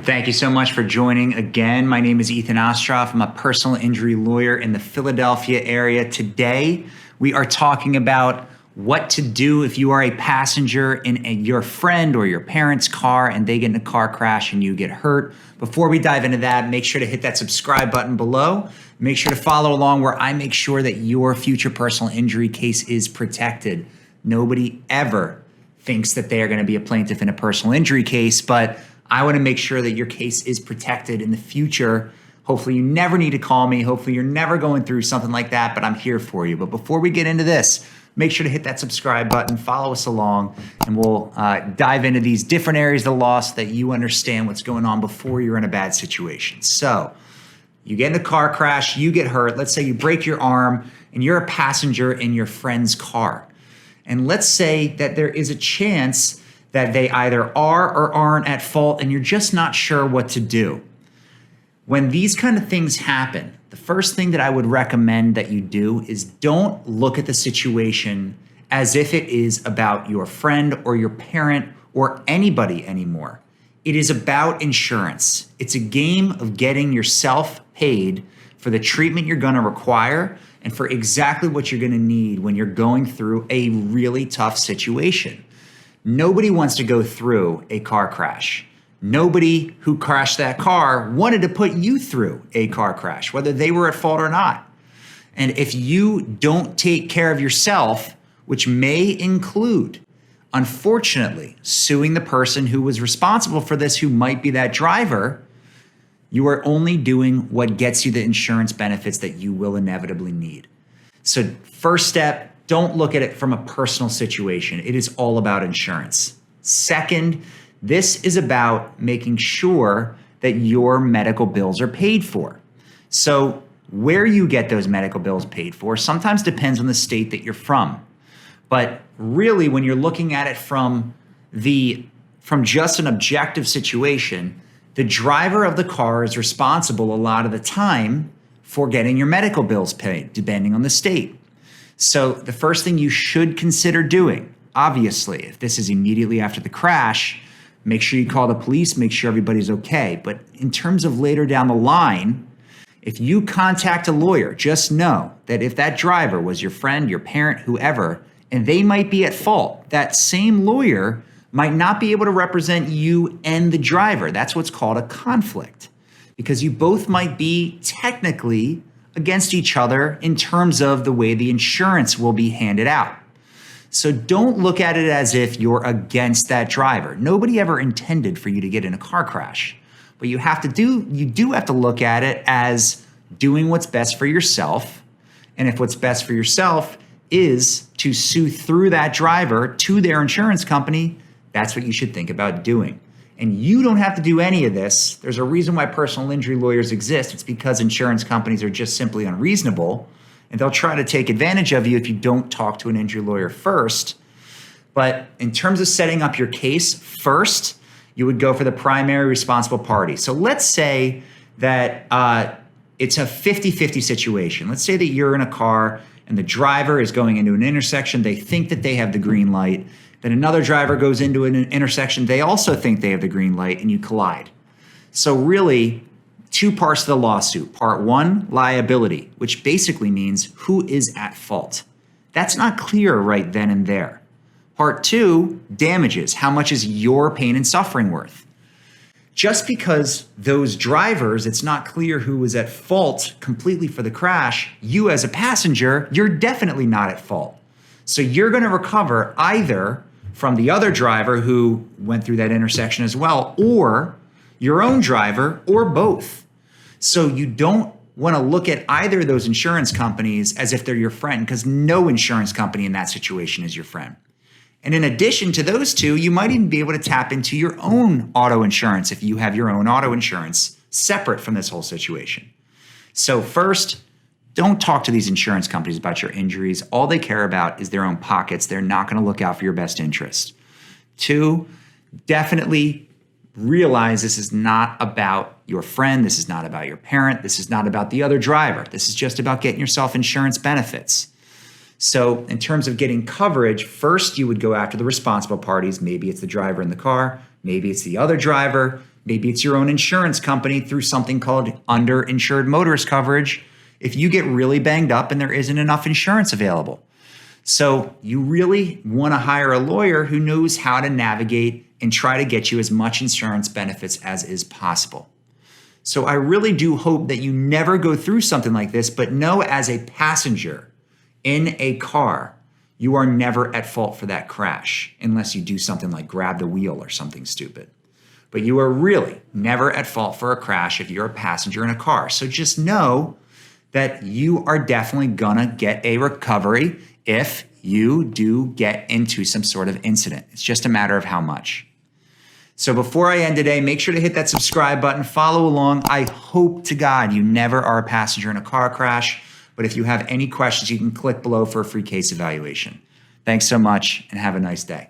Thank you so much for joining again. My name is Ethen Ostroff. I'm a personal injury lawyer in the Philadelphia area. Today, we are talking about what to do if you are a passenger in your friend or your parent's car and they get in a car crash and you get hurt. Before we dive into that, make sure to hit that subscribe button below. Make sure to follow along where I make sure that your future personal injury case is protected. Nobody ever thinks that they are going to be a plaintiff in a personal injury case, but I want to make sure that your case is protected in the future. Hopefully you never need to call me. Hopefully you're never going through something like that, but I'm here for you. But before we get into this, make sure to hit that subscribe button, follow us along, and we'll dive into these different areas of the law so that you understand what's going on before you're in a bad situation. So you get in a car crash, you get hurt. Let's say you break your arm and you're a passenger in your friend's car. And let's say that there is a chance that they either are or aren't at fault and you're just not sure what to do. When these kind of things happen, the first thing that I would recommend that you do is don't look at the situation as if it is about your friend or your parent or anybody anymore. It is about insurance. It's a game of getting yourself paid for the treatment you're going to require and for exactly what you're going to need when you're going through a really tough situation. Nobody wants to go through a car crash. Nobody who crashed that car wanted to put you through a car crash, whether they were at fault or not. And if you don't take care of yourself, which may include, unfortunately, suing the person who was responsible for this, who might be that driver, you are only doing what gets you the insurance benefits that you will inevitably need. So first step, don't look at it from a personal situation. It is all about insurance. Second, this is about making sure that your medical bills are paid for. So where you get those medical bills paid for sometimes depends on the state that you're from. But really, when you're looking at it from just an objective situation, the driver of the car is responsible a lot of the time for getting your medical bills paid, depending on the state. So the first thing you should consider doing, obviously, if this is immediately after the crash, make sure you call the police, make sure everybody's okay. But in terms of later down the line, if you contact a lawyer, just know that if that driver was your friend, your parent, whoever, and they might be at fault, that same lawyer might not be able to represent you and the driver. That's what's called a conflict, because you both might be technically against each other in terms of the way the insurance will be handed out. So don't look at it as if you're against that driver. Nobody ever intended for you to get in a car crash. But you do have to look at it as doing what's best for yourself. And if what's best for yourself is to sue through that driver to their insurance company, that's what you should think about doing. And you don't have to do any of this. There's a reason why personal injury lawyers exist. It's because insurance companies are just simply unreasonable, and they'll try to take advantage of you if you don't talk to an injury lawyer first. But in terms of setting up your case, first, you would go for the primary responsible party. So let's say that it's a 50-50 situation. Let's say that you're in a car and the driver is going into an intersection. They think that they have the green light. Then another driver goes into an intersection. They also think they have the green light, and you collide. So really, two parts of the lawsuit. Part one, liability, which basically means who is at fault. That's not clear right then and there. Part two, damages. How much is your pain and suffering worth? Just because those drivers, it's not clear who was at fault completely for the crash, you as a passenger, you're definitely not at fault. So you're going to recover either from the other driver who went through that intersection as well, or your own driver, or both. So you don't want to look at either of those insurance companies as if they're your friend, because no insurance company in that situation is your friend. And in addition to those two, you might even be able to tap into your own auto insurance if you have your own auto insurance separate from this whole situation. So first, don't talk to these insurance companies about your injuries. All they care about is their own pockets. They're not going to look out for your best interest. Two, definitely realize this is not about your friend. This is not about your parent. This is not about the other driver. This is just about getting yourself insurance benefits. So in terms of getting coverage, first you would go after the responsible parties. Maybe it's the driver in the car. Maybe it's the other driver. Maybe it's your own insurance company through something called underinsured motorist coverage if you get really banged up and there isn't enough insurance available. So you really want to hire a lawyer who knows how to navigate and try to get you as much insurance benefits as is possible. So I really do hope that you never go through something like this, but know as a passenger in a car, you are never at fault for that crash unless you do something like grab the wheel or something stupid. But you are really never at fault for a crash if you're a passenger in a car. So just know that you are definitely gonna get a recovery if you do get into some sort of incident. It's just a matter of how much. So before I end today, make sure to hit that subscribe button, follow along. I hope to God you never are a passenger in a car crash, but if you have any questions, you can click below for a free case evaluation. Thanks so much and have a nice day.